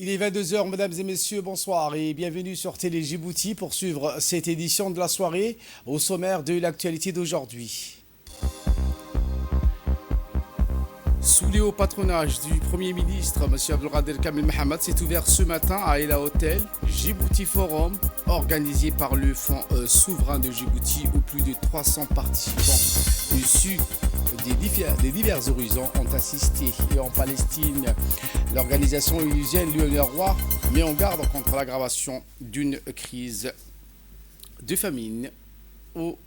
Il est 22 heures, mesdames et messieurs, bonsoir et bienvenue sur Télé Djibouti pour suivre cette édition de la soirée au sommaire de l'actualité d'aujourd'hui. Sous le haut patronage du Premier ministre, M. Abdelkader Kamel Mohamed, s'est ouvert ce matin à Ela Hotel Djibouti Forum, organisé par le Fonds souverain de Djibouti où plus de 300 participants issus des divers horizons ont assisté. Et en Palestine, l'organisation onusienne l'UNRWA met en garde contre l'aggravation d'une crise de famine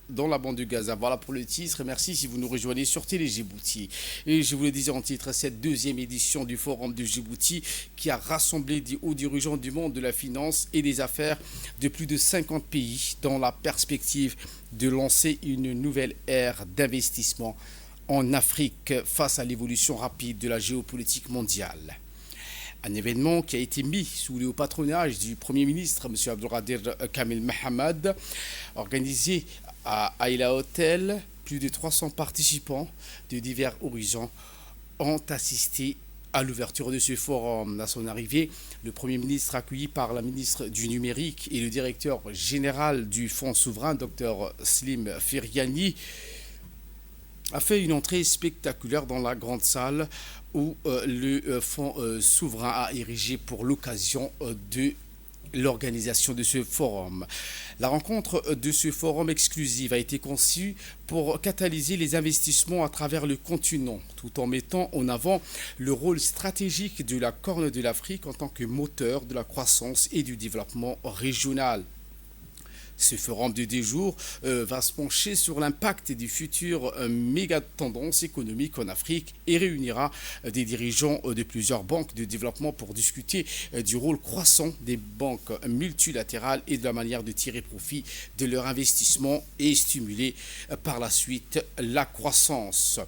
dans la bande de Gaza. Voilà pour le titre. Merci si vous nous rejoignez sur Télé Djibouti. Et je vous le disais en titre, cette deuxième édition du Forum de Djibouti qui a rassemblé des hauts dirigeants du monde de la finance et des affaires de plus de 50 pays dans la perspective de lancer une nouvelle ère d'investissement en Afrique face à l'évolution rapide de la géopolitique mondiale. Un événement qui a été mis sous le patronage du Premier ministre, M. Abdelkader Kamel Mohamed, organisé à Aïla Hotel. Plus de 300 participants de divers horizons ont assisté à l'ouverture de ce forum. À son arrivée, le Premier ministre, accueilli par la ministre du Numérique et le directeur général du Fonds souverain, Dr Slim Feriani, a fait une entrée spectaculaire dans la grande salle où le Fonds souverain a érigé pour l'occasion de l'organisation de ce forum. La rencontre de ce forum exclusif a été conçue pour catalyser les investissements à travers le continent, tout en mettant en avant le rôle stratégique de la Corne de l'Afrique en tant que moteur de la croissance et du développement régional. Ce forum de 2 jours va se pencher sur l'impact des futures méga tendances économiques en Afrique et réunira des dirigeants de plusieurs banques de développement pour discuter du rôle croissant des banques multilatérales et de la manière de tirer profit de leur investissement et stimuler par la suite la croissance.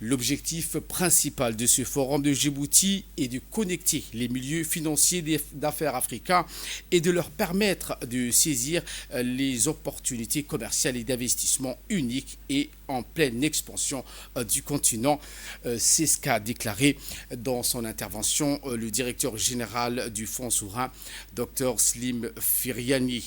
L'objectif principal de ce forum de Djibouti est de connecter les milieux financiers d'affaires africains et de leur permettre de saisir les opportunités commerciales et d'investissement uniques et en pleine expansion du continent. C'est ce qu'a déclaré dans son intervention le directeur général du Fonds souverain, Dr Slim Feriani.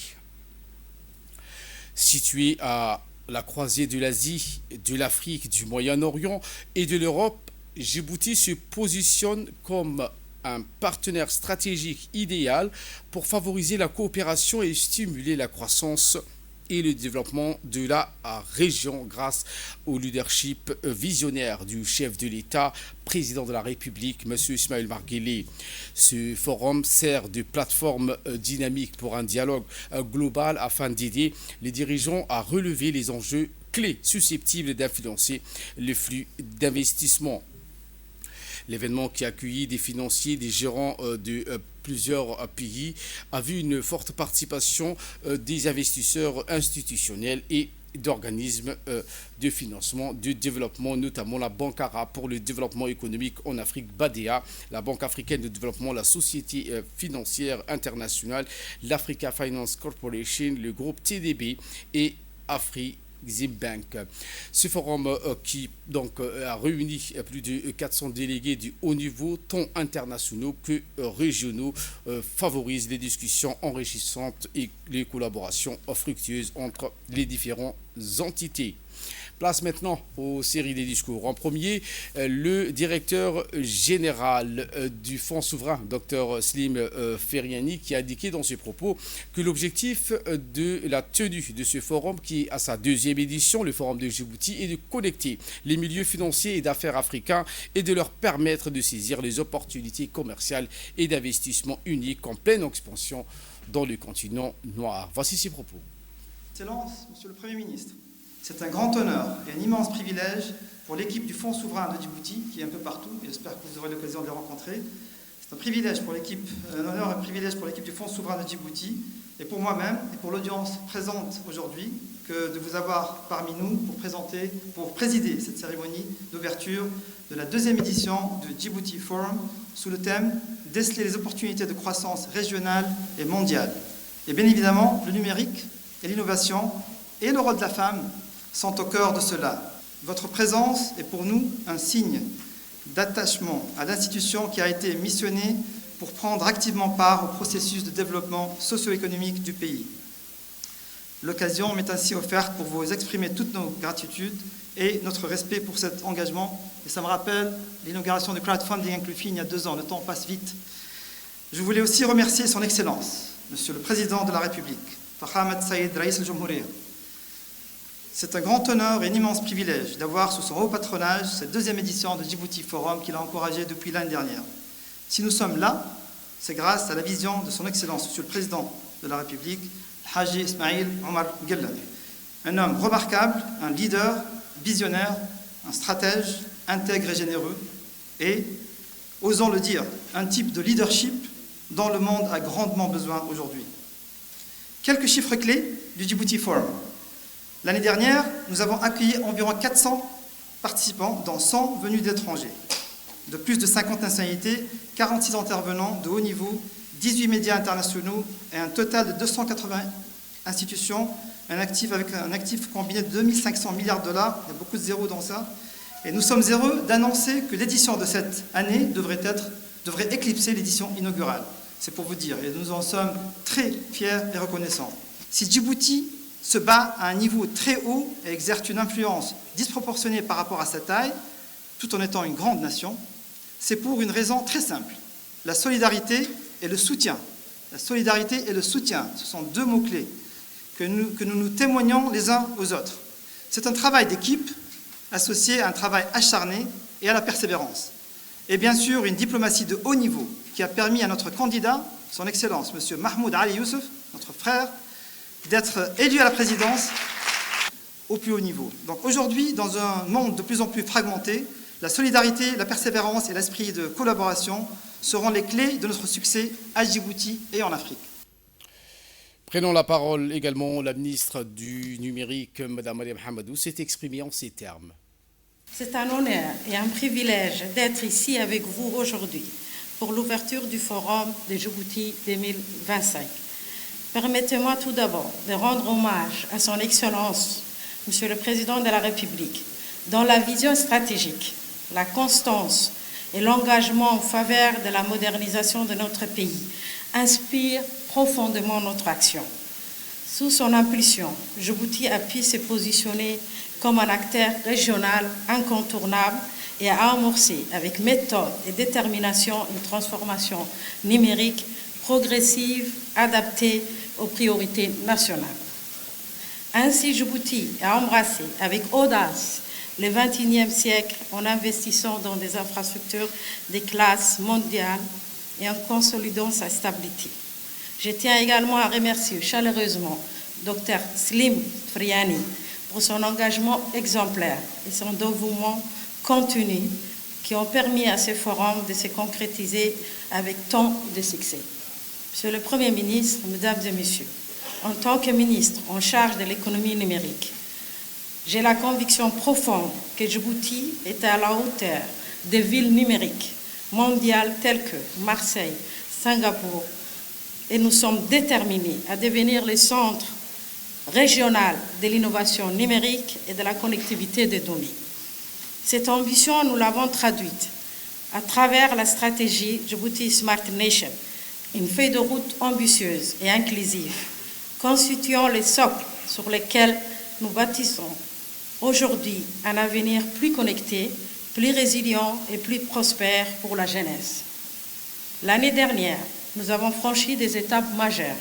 Situé à la croisée de l'Asie, de l'Afrique, du Moyen-Orient et de l'Europe, Djibouti se positionne comme un partenaire stratégique idéal pour favoriser la coopération et stimuler la croissance et le développement de la région grâce au leadership visionnaire du chef de l'État, président de la République, M. Ismaël Marguerite. Ce forum sert de plateforme dynamique pour un dialogue global afin d'aider les dirigeants à relever les enjeux clés susceptibles d'influencer le flux d'investissement. L'événement qui a accueilli des financiers, des gérants de plusieurs pays a vu une forte participation des investisseurs institutionnels et d'organismes de financement, de développement, notamment la Banque arabe pour le développement économique en Afrique, BADEA, la Banque africaine de développement, la Société financière internationale, l'Africa Finance Corporation, le groupe TDB et Afreximbank. Ce forum qui a réuni plus de 400 délégués du haut niveau, tant internationaux que régionaux, favorise les discussions enrichissantes et les collaborations fructueuses entre les différentes entités. Place maintenant aux séries des discours. En premier, le directeur général du Fonds souverain, Dr Slim Feriani, qui a indiqué dans ses propos que l'objectif de la tenue de ce forum, qui est à sa 2e édition, le Forum de Djibouti, est de connecter les milieux financiers et d'affaires africains et de leur permettre de saisir les opportunités commerciales et d'investissement uniques en pleine expansion dans le continent noir. Voici ses propos. Excellence, Monsieur le Premier ministre, c'est un grand honneur et un immense privilège pour l'équipe du Fonds souverain de Djibouti, qui est un peu partout, et j'espère que vous aurez l'occasion de les rencontrer. C'est un privilège pour l'équipe, un honneur et un privilège pour l'équipe du Fonds souverain de Djibouti, et pour moi-même, et pour l'audience présente aujourd'hui, que de vous avoir parmi nous pour présider cette cérémonie d'ouverture de la 2e édition de Djibouti Forum, sous le thème « Déceler les opportunités de croissance régionale et mondiale ». Et bien évidemment, le numérique et l'innovation et le rôle de la femme sont au cœur de cela. Votre présence est pour nous un signe d'attachement à l'institution qui a été missionnée pour prendre activement part au processus de développement socio-économique du pays. L'occasion m'est ainsi offerte pour vous exprimer toute nos gratitudes et notre respect pour cet engagement. Et ça me rappelle l'inauguration du crowdfunding inclusif il y a 2 ans. Le temps passe vite. Je voulais aussi remercier son Excellence, Monsieur le Président de la République, Fakhamath Saïd Raïs al-Jumhouria. C'est un grand honneur et un immense privilège d'avoir sous son haut patronage cette 2e édition de Djibouti Forum qu'il a encouragée depuis l'année dernière. Si nous sommes là, c'est grâce à la vision de son Excellence, Monsieur le Président de la République, Haji Ismail Omar Guelleh. Un homme remarquable, un leader, visionnaire, un stratège, intègre et généreux, et, osons le dire, un type de leadership dont le monde a grandement besoin aujourd'hui. Quelques chiffres clés du Djibouti Forum. L'année dernière, nous avons accueilli environ 400 participants, dont 100 venus d'étrangers. De plus de 50 nationalités, 46 intervenants de haut niveau, 18 médias internationaux et un total de 280 institutions, avec un actif combiné de 2500 milliards de dollars, il y a beaucoup de zéros dans ça, et nous sommes heureux d'annoncer que l'édition de cette année devrait éclipser l'édition inaugurale. C'est pour vous dire, et nous en sommes très fiers et reconnaissants. Si Djibouti se bat à un niveau très haut et exerce une influence disproportionnée par rapport à sa taille, tout en étant une grande nation, c'est pour une raison très simple, la solidarité et le soutien. La solidarité et le soutien, ce sont 2 mots-clés que nous témoignons les uns aux autres. C'est un travail d'équipe associé à un travail acharné et à la persévérance. Et bien sûr, une diplomatie de haut niveau qui a permis à notre candidat, son Excellence, M. Mahmoud Ali Youssef, notre frère, d'être élu à la présidence au plus haut niveau. Donc aujourd'hui, dans un monde de plus en plus fragmenté, la solidarité, la persévérance et l'esprit de collaboration seront les clés de notre succès à Djibouti et en Afrique. Prenons la parole également, la ministre du Numérique, Mme Mariam Hamadou, s'est exprimée en ces termes. C'est un honneur et un privilège d'être ici avec vous aujourd'hui pour l'ouverture du Forum de Djibouti 2025. Permettez-moi tout d'abord de rendre hommage à son Excellence, Monsieur le Président de la République, dont la vision stratégique, la constance et l'engagement en faveur de la modernisation de notre pays inspirent profondément notre action. Sous son impulsion, Djibouti a pu se positionner comme un acteur régional incontournable et a amorcé avec méthode et détermination une transformation numérique progressive, adaptée aux priorités nationales. Ainsi, Djibouti a embrassé avec audace le XXIe siècle en investissant dans des infrastructures de classe mondiale et en consolidant sa stabilité. Je tiens également à remercier chaleureusement Dr Slim Friani pour son engagement exemplaire et son dévouement continu qui ont permis à ce forum de se concrétiser avec tant de succès. Monsieur le Premier ministre, Mesdames et Messieurs, en tant que ministre en charge de l'économie numérique, j'ai la conviction profonde que Djibouti est à la hauteur des villes numériques mondiales telles que Marseille, Singapour, et nous sommes déterminés à devenir le centre régional de l'innovation numérique et de la connectivité des données. Cette ambition, nous l'avons traduite à travers la stratégie Djibouti Smart Nation, une feuille de route ambitieuse et inclusive, constituant les socles sur lesquels nous bâtissons aujourd'hui un avenir plus connecté, plus résilient et plus prospère pour la jeunesse. L'année dernière, nous avons franchi des étapes majeures.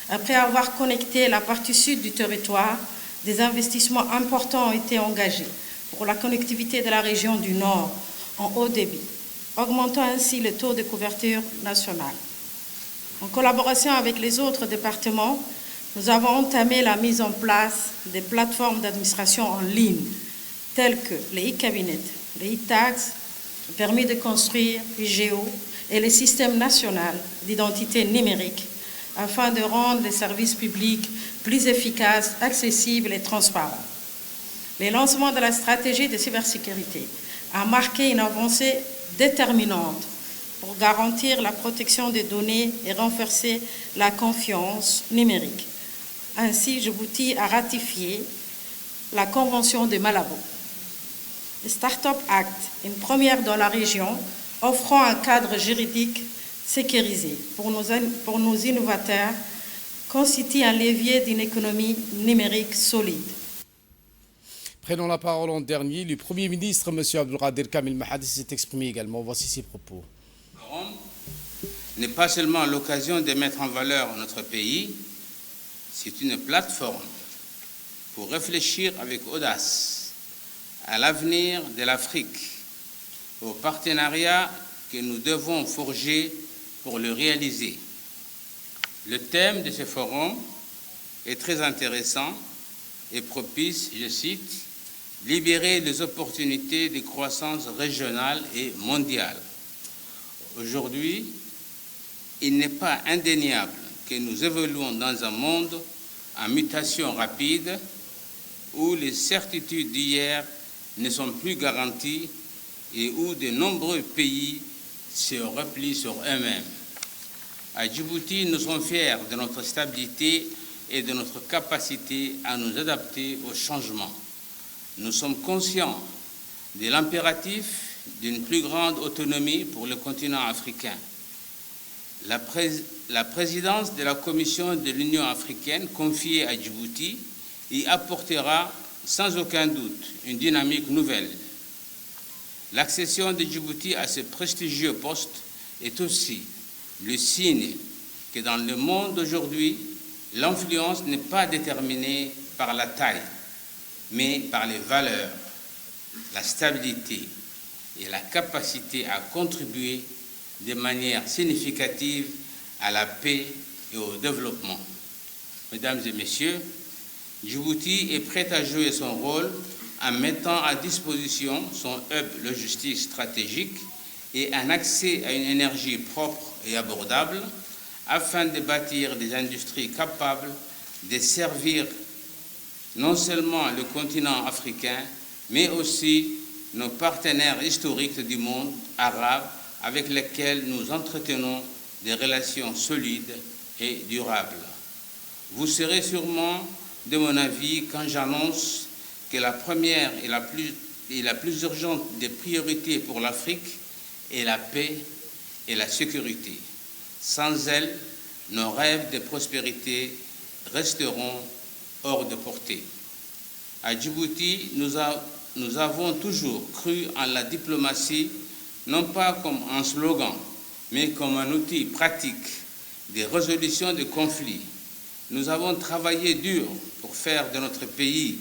Après avoir connecté la partie sud du territoire, des investissements importants ont été engagés pour la connectivité de la région du Nord en haut débit, augmentant ainsi le taux de couverture nationale. En collaboration avec les autres départements, nous avons entamé la mise en place des plateformes d'administration en ligne, telles que les e-cabinets, les e-tax, le permis de construire, IGO, et le système national d'identité numérique, afin de rendre les services publics plus efficaces, accessibles et transparents. Le lancement de la stratégie de cybersécurité a marqué une avancée déterminante pour garantir la protection des données et renforcer la confiance numérique. Ainsi, Djibouti a ratifié la Convention de Malabo. Le Startup Act, une première dans la région, offrant un cadre juridique sécurisée pour nos innovateurs constitue un levier d'une économie numérique solide. Prenons la parole en dernier. Le Premier ministre, M. Abdelkader Kamel Mahadi, s'est exprimé également. Voici ses propos. Le forum n'est pas seulement l'occasion de mettre en valeur notre pays, c'est une plateforme pour réfléchir avec audace à l'avenir de l'Afrique, au partenariat que nous devons forger pour le réaliser. Le thème de ce forum est très intéressant et propice, je cite, « Libérer les opportunités de croissance régionale et mondiale ». Aujourd'hui, il n'est pas indéniable que nous évoluons dans un monde en mutation rapide où les certitudes d'hier ne sont plus garanties et où de nombreux pays se replient sur eux-mêmes. À Djibouti, nous sommes fiers de notre stabilité et de notre capacité à nous adapter au changement. Nous sommes conscients de l'impératif d'une plus grande autonomie pour le continent africain. La présidence de la Commission de l'Union africaine confiée à Djibouti y apportera sans aucun doute une dynamique nouvelle. L'accession de Djibouti à ce prestigieux poste est aussi le signe que dans le monde d'aujourd'hui, l'influence n'est pas déterminée par la taille, mais par les valeurs, la stabilité et la capacité à contribuer de manière significative à la paix et au développement. Mesdames et messieurs, Djibouti est prête à jouer son rôle en mettant à disposition son hub logistique stratégique et un accès à une énergie propre et abordable afin de bâtir des industries capables de servir non seulement le continent africain, mais aussi nos partenaires historiques du monde arabe avec lesquels nous entretenons des relations solides et durables. Vous serez sûrement de mon avis quand j'annonce que la première et la plus urgente des priorités pour l'Afrique est la paix et la sécurité. Sans elles, nos rêves de prospérité resteront hors de portée. À Djibouti, nous avons toujours cru en la diplomatie, non pas comme un slogan, mais comme un outil pratique de résolution de conflits. Nous avons travaillé dur pour faire de notre pays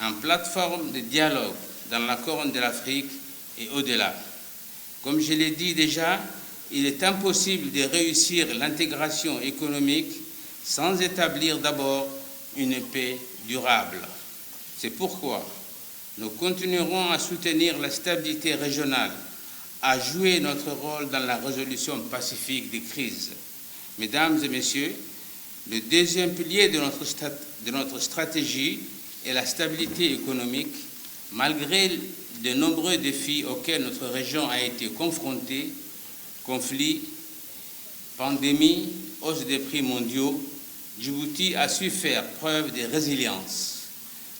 une plateforme de dialogue dans la Corne de l'Afrique et au-delà. Comme je l'ai dit déjà, il est impossible de réussir l'intégration économique sans établir d'abord une paix durable. C'est pourquoi nous continuerons à soutenir la stabilité régionale, à jouer notre rôle dans la résolution pacifique des crises. Mesdames et messieurs, le deuxième pilier de notre stratégie est la stabilité économique, malgré de nombreux défis auxquels notre région a été confrontée, conflits, pandémies, hausse des prix mondiaux. Djibouti a su faire preuve de résilience.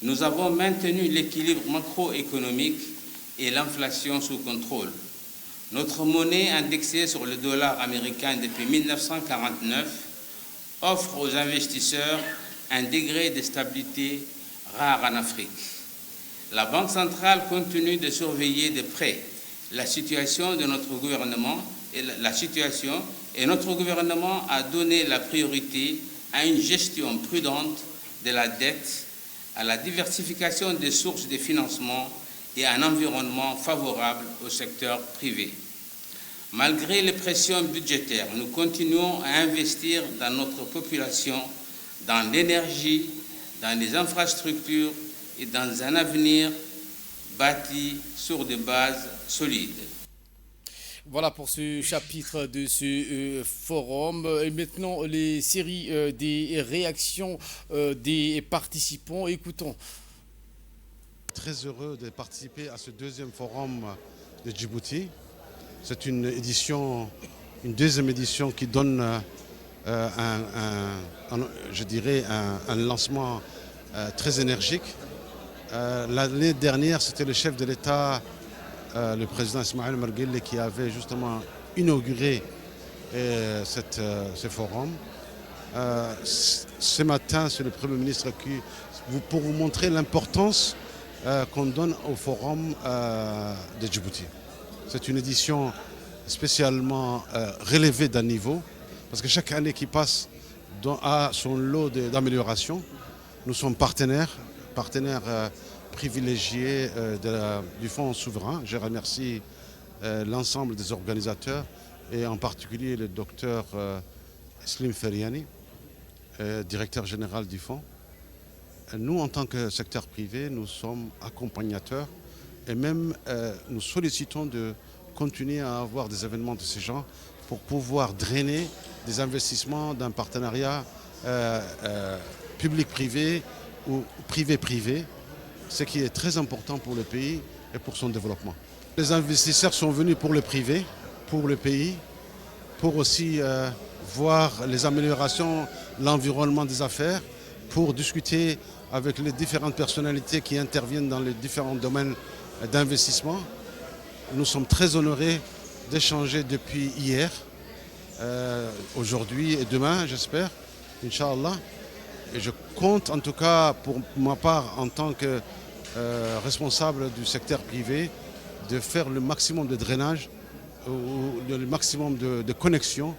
Nous avons maintenu l'équilibre macroéconomique et l'inflation sous contrôle. Notre monnaie indexée sur le dollar américain depuis 1949 offre aux investisseurs un degré de stabilité rare en Afrique. La Banque centrale continue de surveiller de près la situation de notre gouvernement et notre gouvernement a donné la priorité à une gestion prudente de la dette, à la diversification des sources de financement et à un environnement favorable au secteur privé. Malgré les pressions budgétaires, nous continuons à investir dans notre population, dans l'énergie, dans les infrastructures et dans un avenir bâti sur des bases solides. Voilà pour ce chapitre de ce forum. Et maintenant, les séries des réactions des participants. Écoutons. Très heureux de participer à ce deuxième forum de Djibouti. C'est une deuxième édition qui donne un lancement très énergique. L'année dernière, c'était le chef de l'État, le président Ismaël Omar Guelleh, qui avait justement inauguré ce forum. Ce matin, c'est le Premier ministre pour vous montrer l'importance qu'on donne au forum de Djibouti. C'est une édition spécialement relevée d'un niveau, parce que chaque année qui passe a son lot d'amélioration. Nous sommes partenaires privilégiés du Fonds souverain. Je remercie l'ensemble des organisateurs et en particulier le docteur Slim Feriani, directeur général du Fonds. Nous, en tant que secteur privé, nous sommes accompagnateurs et même nous sollicitons de continuer à avoir des événements de ce genre pour pouvoir drainer des investissements d'un partenariat public-privé ou privé-privé, ce qui est très important pour le pays et pour son développement. Les investisseurs sont venus pour le privé, pour le pays, pour aussi voir les améliorations, l'environnement des affaires, pour discuter avec les différentes personnalités qui interviennent dans les différents domaines d'investissement. Nous sommes très honorés d'échanger depuis hier, aujourd'hui et demain, j'espère, Inch'Allah. Et je compte en tout cas pour ma part en tant que responsable du secteur privé de faire le maximum de drainage ou le maximum de connexion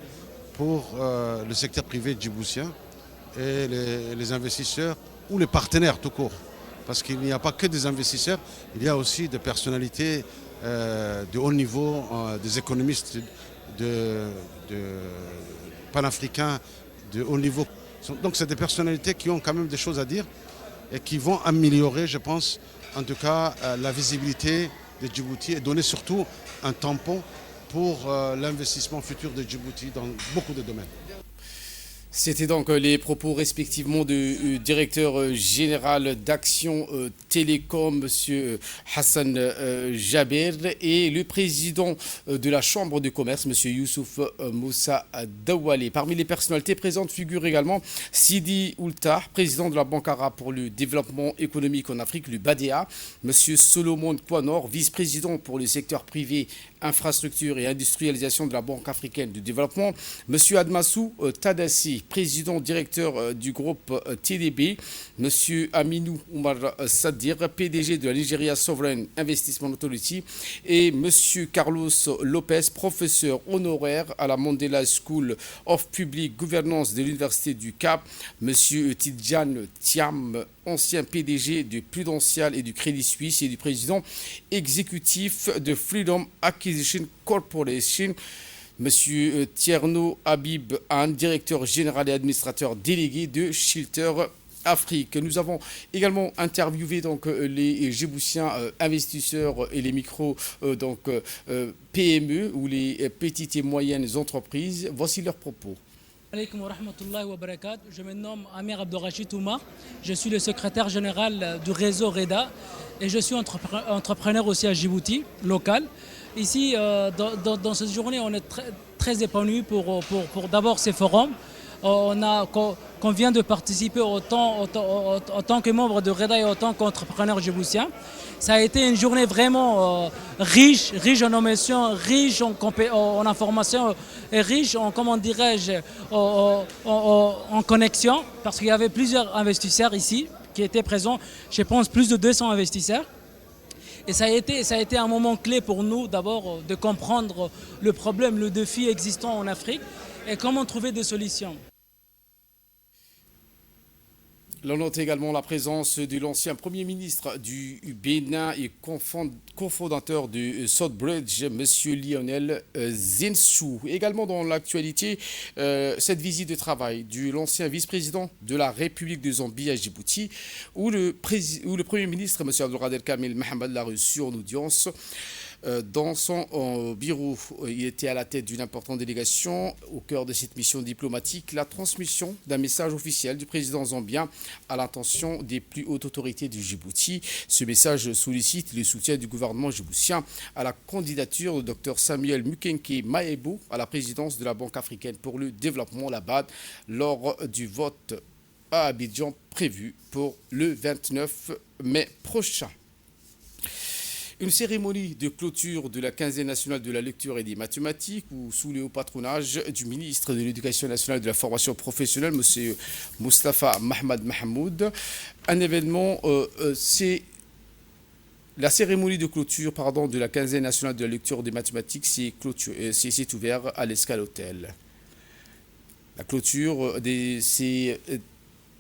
pour le secteur privé djiboutien et les investisseurs ou les partenaires tout court. Parce qu'il n'y a pas que des investisseurs, il y a aussi des personnalités de haut niveau, des économistes panafricains de haut niveau. Donc c'est des personnalités qui ont quand même des choses à dire et qui vont améliorer, je pense, en tout cas la visibilité de Djibouti et donner surtout un tampon pour l'investissement futur de Djibouti dans beaucoup de domaines. C'était donc les propos respectivement du directeur général d'Action Télécom, M. Hassan Jaber, et le président de la Chambre de commerce, M. Youssouf Moussa Dawale. Parmi les personnalités présentes figure également Sidi Oulta, président de la Banque arabe pour le développement économique en Afrique, le BADEA, M. Solomon Kouanor, vice-président pour le secteur privé, infrastructure et industrialisation de la Banque africaine de développement, M. Admassou Tadassi, président directeur du groupe TDB, M. Aminou Oumar Sadir, PDG de la Nigeria Sovereign Investment Authority, et M. Carlos Lopez, professeur honoraire à la Mandela School of Public Governance de l'Université du Cap, M. Tidjane Thiam, ancien PDG de Prudential et du Crédit Suisse et du président exécutif de Freedom Acquisition Corporation, M. Tierno Habib Han, directeur général et administrateur délégué de Shelter Afrique. Nous avons également interviewé donc les Djiboutiens investisseurs et les micros PME ou les petites et moyennes entreprises. Voici leurs propos. Je me nomme Amir Abdorachid Oumar, je suis le secrétaire général du réseau REDA et je suis entrepreneur aussi à Djibouti, local. Ici, dans cette journée, on est très épanouis pour d'abord ces forums. Qu'on vient de participer autant que membre de REDA et autant qu'entrepreneur djiboutien. Ça a été une journée vraiment riche en émotions, riche en informations et riche en, comment dirais-je, en connexion, parce qu'il y avait plusieurs investisseurs ici qui étaient présents, je pense plus de 200 investisseurs. Et ça a été un moment clé pour nous d'abord de comprendre le problème, le défi existant en Afrique et comment trouver des solutions. L'on note également la présence de l'ancien Premier ministre du Bénin et cofondateur de Southbridge, M. Lionel Zinsou. Également dans l'actualité, cette visite de travail de l'ancien vice-président de la République de Zambie à Djibouti, où le Premier ministre, M. Abdelkader Kamel Mohamed, l'a reçu en audience. Dans son bureau, il était à la tête d'une importante délégation. Au cœur de cette mission diplomatique, la transmission d'un message officiel du président zambien à l'intention des plus hautes autorités du Djibouti. Ce message sollicite le soutien du gouvernement djiboutien à la candidature de Dr Samuel Mukenke Maebo à la présidence de la Banque africaine pour le développement, la BAD, lors du vote à Abidjan prévu pour le 29 mai prochain. Une cérémonie de clôture de la quinzaine nationale de la lecture et des mathématiques, ou sous le haut patronage du ministre de l'Éducation nationale et de la formation professionnelle, M. Moustapha Mahmoud Mahmoud. Un événement, c'est la cérémonie de clôture de la quinzaine nationale de la lecture des mathématiques c'est ouvert à l'Escale Hôtel. La clôture c'est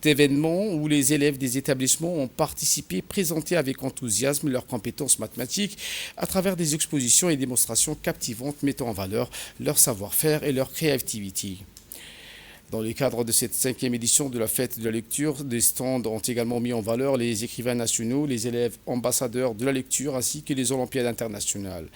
événement où les élèves des établissements ont participé, présenté avec enthousiasme leurs compétences mathématiques à travers des expositions et démonstrations captivantes mettant en valeur leur savoir-faire et leur créativité. Dans le cadre de cette 5e édition de la fête de la lecture, des stands ont également mis en valeur les écrivains nationaux, les élèves ambassadeurs de la lecture ainsi que les Olympiades internationales.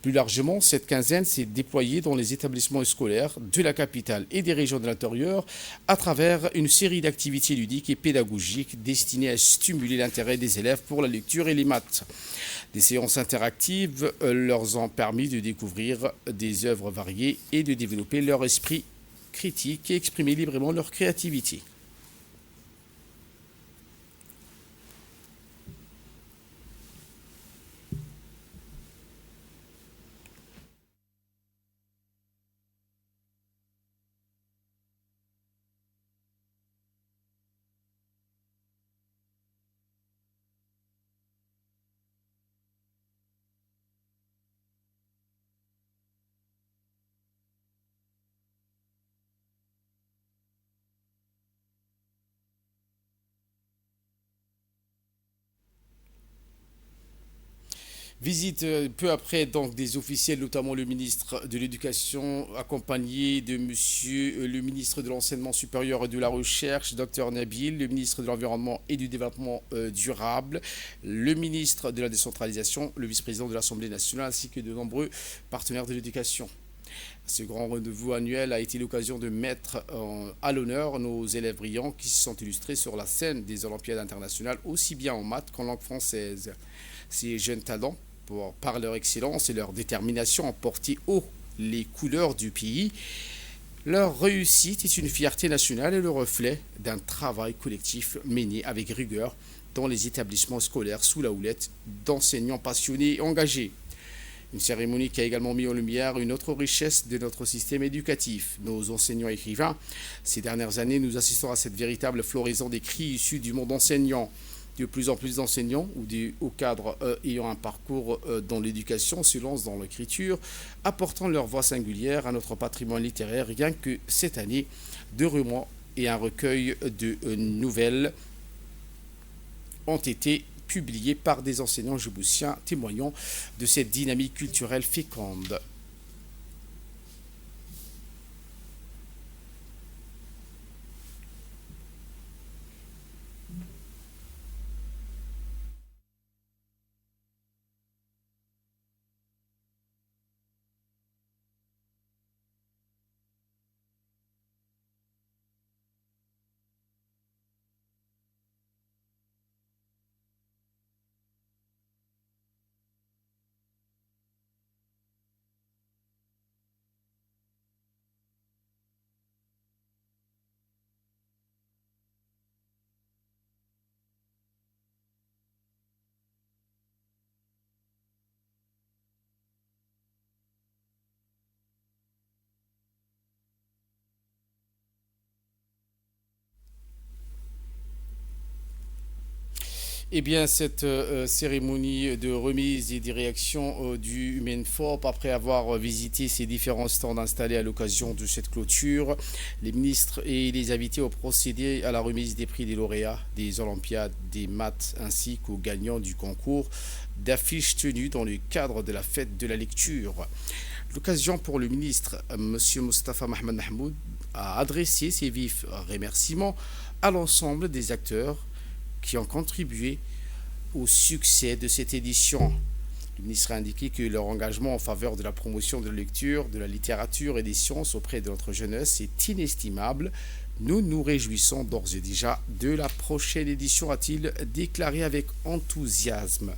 Plus largement, cette quinzaine s'est déployée dans les établissements scolaires de la capitale et des régions de l'intérieur à travers une série d'activités ludiques et pédagogiques destinées à stimuler l'intérêt des élèves pour la lecture et les maths. Des séances interactives leur ont permis de découvrir des œuvres variées et de développer leur esprit critique et exprimer librement leur créativité. Visite peu après donc des officiels, notamment le ministre de l'Éducation, accompagné de monsieur le ministre de l'Enseignement supérieur et de la Recherche, Dr Nabil, le ministre de l'Environnement et du Développement durable, le ministre de la Décentralisation, le vice-président de l'Assemblée nationale, ainsi que de nombreux partenaires de l'éducation. Ce grand rendez-vous annuel a été l'occasion de mettre à l'honneur nos élèves brillants qui se sont illustrés sur la scène des Olympiades internationales, aussi bien en maths qu'en langue française. Ces jeunes talents, par leur excellence et leur détermination, ont porté haut les couleurs du pays. Leur réussite est une fierté nationale et le reflet d'un travail collectif mené avec rigueur dans les établissements scolaires sous la houlette d'enseignants passionnés et engagés. Une cérémonie qui a également mis en lumière une autre richesse de notre système éducatif, nos enseignants écrivains. Ces dernières années, nous assistons à cette véritable floraison d'écrits issus du monde enseignant. De plus en plus d'enseignants ou des hauts cadres ayant un parcours dans l'éducation se lancent dans l'écriture, apportant leur voix singulière à notre patrimoine littéraire, rien que cette année, 2 romans et un recueil de nouvelles ont été publiés par des enseignants djiboutiens, témoignant de cette dynamique culturelle féconde. Eh bien, cette cérémonie de remise et des réactions du Menfop, après avoir visité ces différents stands installés à l'occasion de cette clôture, les ministres et les invités ont procédé à la remise des prix des lauréats des Olympiades des maths ainsi qu'aux gagnants du concours d'affiches tenues dans le cadre de la fête de la lecture. L'occasion pour le ministre, M. Moustapha Mahmoud Mahmoud, a adressé ses vifs remerciements à l'ensemble des acteurs qui ont contribué au succès de cette édition. Le ministre a indiqué que leur engagement en faveur de la promotion de la lecture, de la littérature et des sciences auprès de notre jeunesse est inestimable. Nous nous réjouissons d'ores et déjà de la prochaine édition, a-t-il déclaré avec enthousiasme.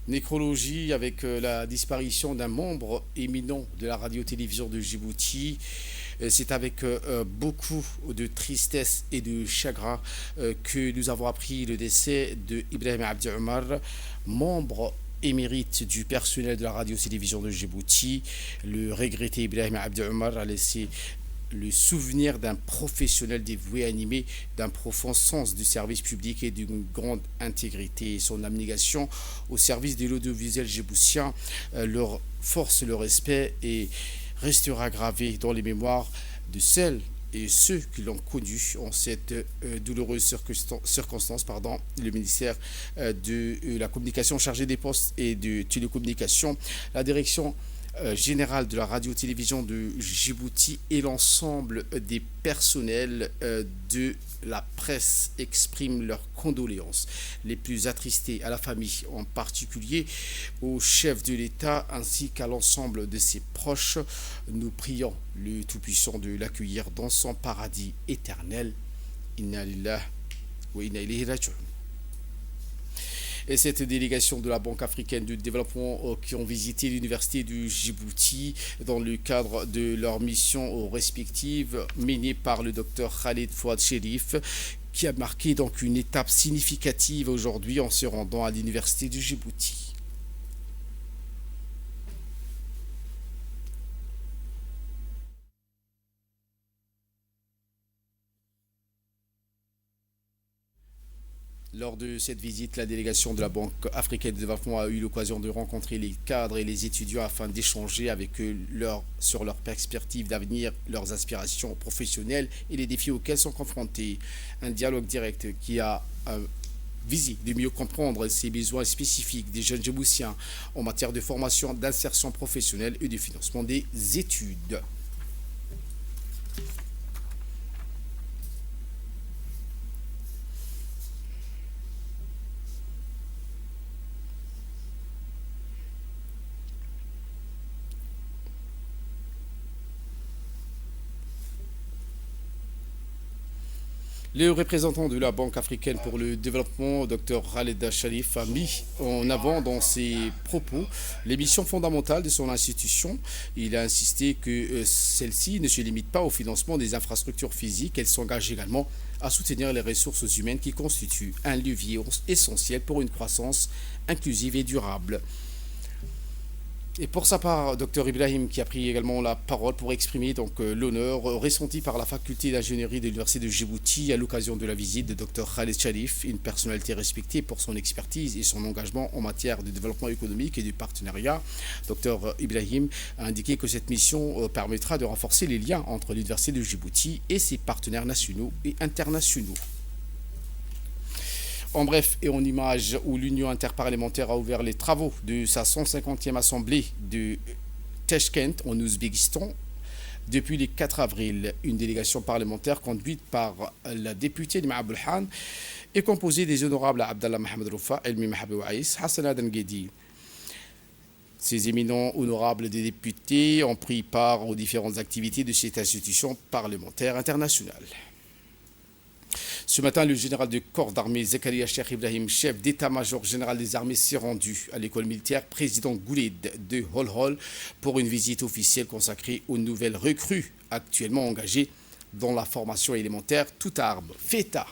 Nécrologie avec la disparition d'un membre éminent de la radio-télévision de Djibouti. C'est avec beaucoup de tristesse et de chagrin que nous avons appris le décès de Ibrahim Abdi Omar, membre émérite du personnel de la radio-télévision de Djibouti. Le regretté Ibrahim Abdi Omar a laissé le souvenir d'un professionnel dévoué, animé d'un profond sens du service public et d'une grande intégrité. Son abnégation au service de l'audiovisuel djiboutien leur force le respect et restera gravé dans les mémoires de celles et ceux qui l'ont connu en cette douloureuse circonstance. Le ministère de la communication chargé des postes et de télécommunications, la direction général de la radio-télévision de Djibouti et l'ensemble des personnels de la presse expriment leurs condoléances les plus attristées à la famille, en particulier au chef de l'État ainsi qu'à l'ensemble de ses proches. Nous prions le Tout-Puissant de l'accueillir dans son paradis éternel. Inna lillahi wa inna ilayhi raji'un. Et cette délégation de la Banque africaine de développement qui ont visité l'université du Djibouti dans le cadre de leur mission respective menée par le docteur Khaled Fouad Cherif, qui a marqué donc une étape significative aujourd'hui en se rendant à l'université du Djibouti. Lors de cette visite, la délégation de la Banque africaine de développement a eu l'occasion de rencontrer les cadres et les étudiants afin d'échanger avec eux sur leurs perspectives d'avenir, leurs aspirations professionnelles et les défis auxquels sont confrontés. Un dialogue direct qui a visé de mieux comprendre ces besoins spécifiques des jeunes djiboutiens en matière de formation, d'insertion professionnelle et de financement des études. Le représentant de la Banque africaine pour le développement, Dr Khaled Cherif, a mis en avant dans ses propos les missions fondamentales de son institution. Il a insisté que celle-ci ne se limite pas au financement des infrastructures physiques, elle s'engage également à soutenir les ressources humaines qui constituent un levier essentiel pour une croissance inclusive et durable. Et pour sa part, Dr Ibrahim, qui a pris également la parole pour exprimer l'honneur ressenti par la faculté d'ingénierie de l'université de Djibouti à l'occasion de la visite de Dr Khaled Cherif, une personnalité respectée pour son expertise et son engagement en matière de développement économique et de partenariat. Dr Ibrahim a indiqué que cette mission permettra de renforcer les liens entre l'université de Djibouti et ses partenaires nationaux et internationaux. En bref, et en image où l'Union interparlementaire a ouvert les travaux de sa 150e assemblée de Tashkent en Ouzbékistan. Depuis le 4 avril, une délégation parlementaire conduite par la députée Nima Abdelhan est composée des honorables Abdallah Mohamed Roufa, Elmi Mahabou Aïs, Hassan Adan Guedi. Ces éminents honorables des députés ont pris part aux différentes activités de cette institution parlementaire internationale. Ce matin, le général de corps d'armée Zakaria Cheikh Ibrahim, chef d'état-major général des armées, s'est rendu à l'école militaire président Gouled de Holhol pour une visite officielle consacrée aux nouvelles recrues actuellement engagées dans la formation élémentaire toute arme FETA.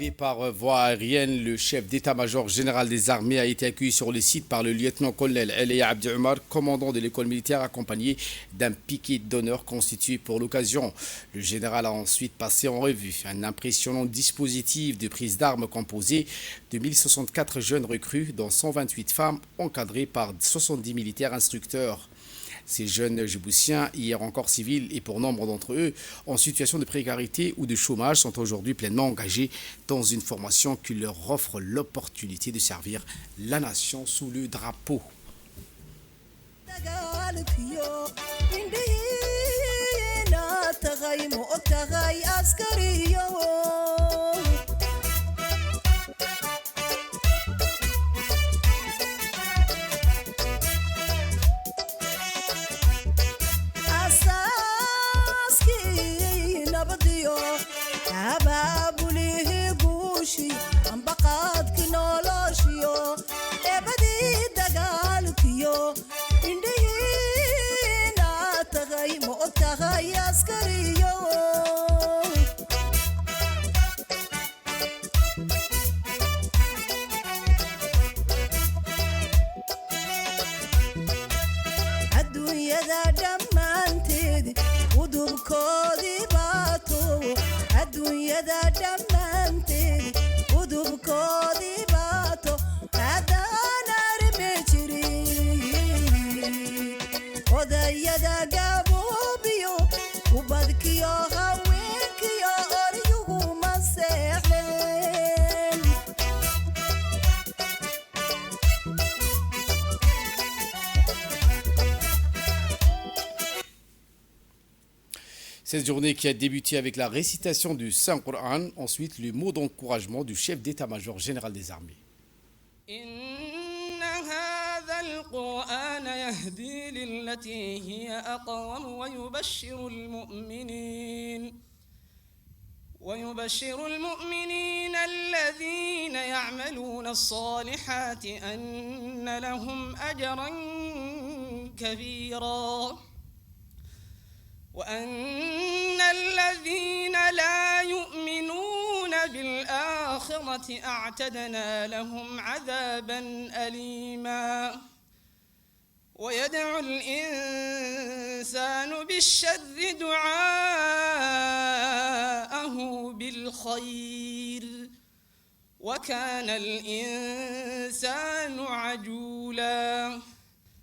Arrivé par voie aérienne, le chef d'état-major général des armées a été accueilli sur le site par le lieutenant-colonel Elia Abdi Omar, commandant de l'école militaire, accompagné d'un piquet d'honneur constitué pour l'occasion. Le général a ensuite passé en revue un impressionnant dispositif de prise d'armes composé de 1064 jeunes recrues, dont 128 femmes encadrées par 70 militaires instructeurs. Ces jeunes Djiboutiens, hier encore civils et pour nombre d'entre eux en situation de précarité ou de chômage, sont aujourd'hui pleinement engagés dans une formation qui leur offre l'opportunité de servir la nation sous le drapeau. Cette journée qui a débuté avec la récitation du Saint-Coran, ensuite le mot d'encouragement du chef d'état-major général des armées. ويبشر المؤمنين الذين يعملون الصالحات أن لهم أجرا كبيرا وأن الذين لا يؤمنون بالآخرة أعتدنا لهم عذابا أليما ويدعو الإنسان بالشر دعاءه بالخير وكان الإنسان عجولا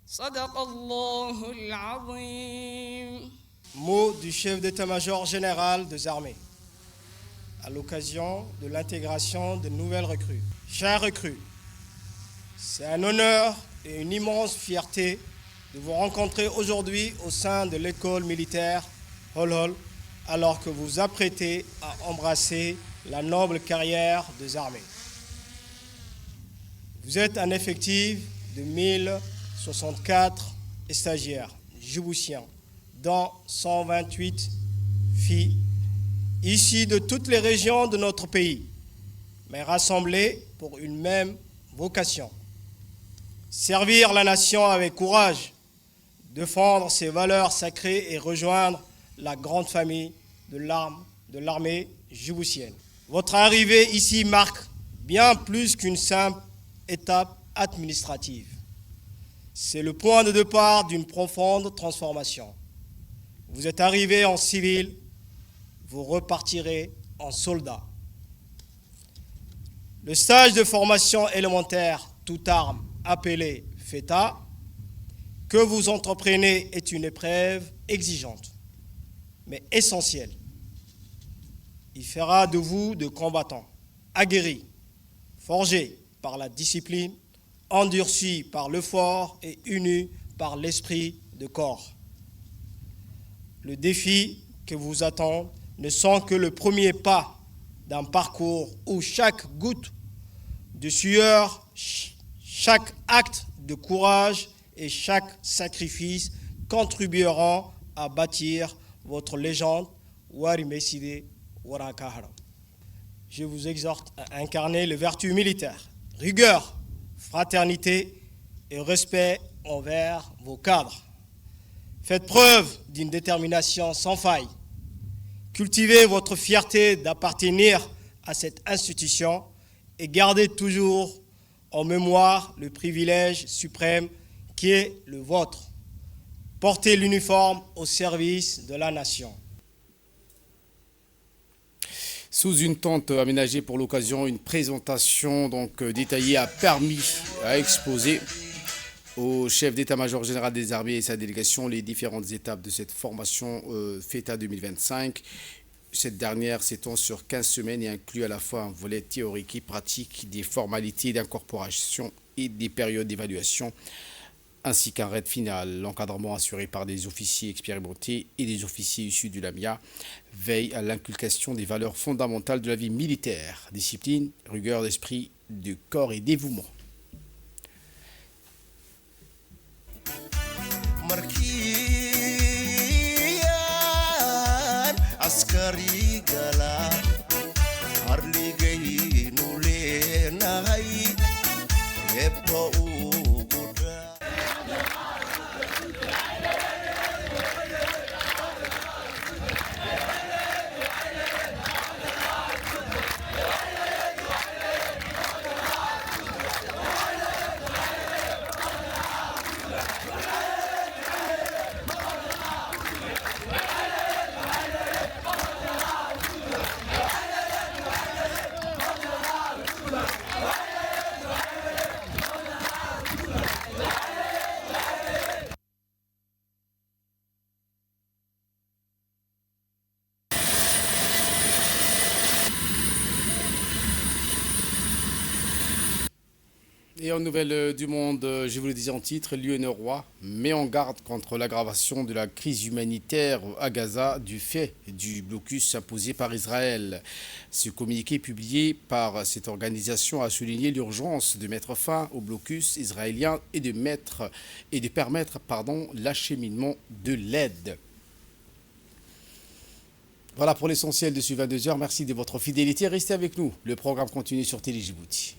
صدق الله العظيم. Mot du chef d'état-major général des armées à l'occasion de l'intégration de nouvelles recrues. Chers recrues, c'est un honneur et une immense fierté de vous rencontrer aujourd'hui au sein de l'école militaire Hol-Hol, alors que vous vous apprêtez à embrasser la noble carrière des armées. Vous êtes un effectif de 1064 stagiaires djiboutiens, dont 128 filles, issues de toutes les régions de notre pays, mais rassemblées pour une même vocation. Servir la nation avec courage, défendre ses valeurs sacrées et rejoindre la grande famille de l'armée djiboutienne. Votre arrivée ici marque bien plus qu'une simple étape administrative. C'est le point de départ d'une profonde transformation. Vous êtes arrivé en civil, vous repartirez en soldat. Le stage de formation élémentaire, toute arme, appelé FETA, que vous entreprenez est une épreuve exigeante, mais essentielle. Il fera de vous de combattants, aguerris, forgés par la discipline, endurcis par l'effort et unis par l'esprit de corps. Le défi que vous attend ne sont que le premier pas d'un parcours où chaque goutte de sueur, chaque acte de courage et chaque sacrifice contribueront à bâtir votre légende Wari Meside Warakahara. Je vous exhorte à incarner les vertus militaires, rigueur, fraternité et respect envers vos cadres. Faites preuve d'une détermination sans faille. Cultivez votre fierté d'appartenir à cette institution et gardez toujours en mémoire le privilège suprême qui est le vôtre. Portez l'uniforme au service de la nation. Sous une tente aménagée pour l'occasion, une présentation détaillée a permis à exposer au chef d'état-major général des armées et sa délégation les différentes étapes de cette formation FETA 2025. Cette dernière s'étend sur 15 semaines et inclut à la fois un volet théorique et pratique, des formalités d'incorporation et des périodes d'évaluation, ainsi qu'un raid final. L'encadrement assuré par des officiers expérimentés et des officiers issus du LAMIA veille à l'inculcation des valeurs fondamentales de la vie militaire, discipline, rigueur d'esprit, de corps et dévouement. Et en nouvelle du monde, je vous le disais en titre, l'UNRWA met en garde contre l'aggravation de la crise humanitaire à Gaza du fait du blocus imposé par Israël. Ce communiqué publié par cette organisation a souligné l'urgence de mettre fin au blocus israélien et de permettre l'acheminement de l'aide. Voilà pour l'essentiel de ce 22h. Merci de votre fidélité. Restez avec nous. Le programme continue sur Télé Djibouti.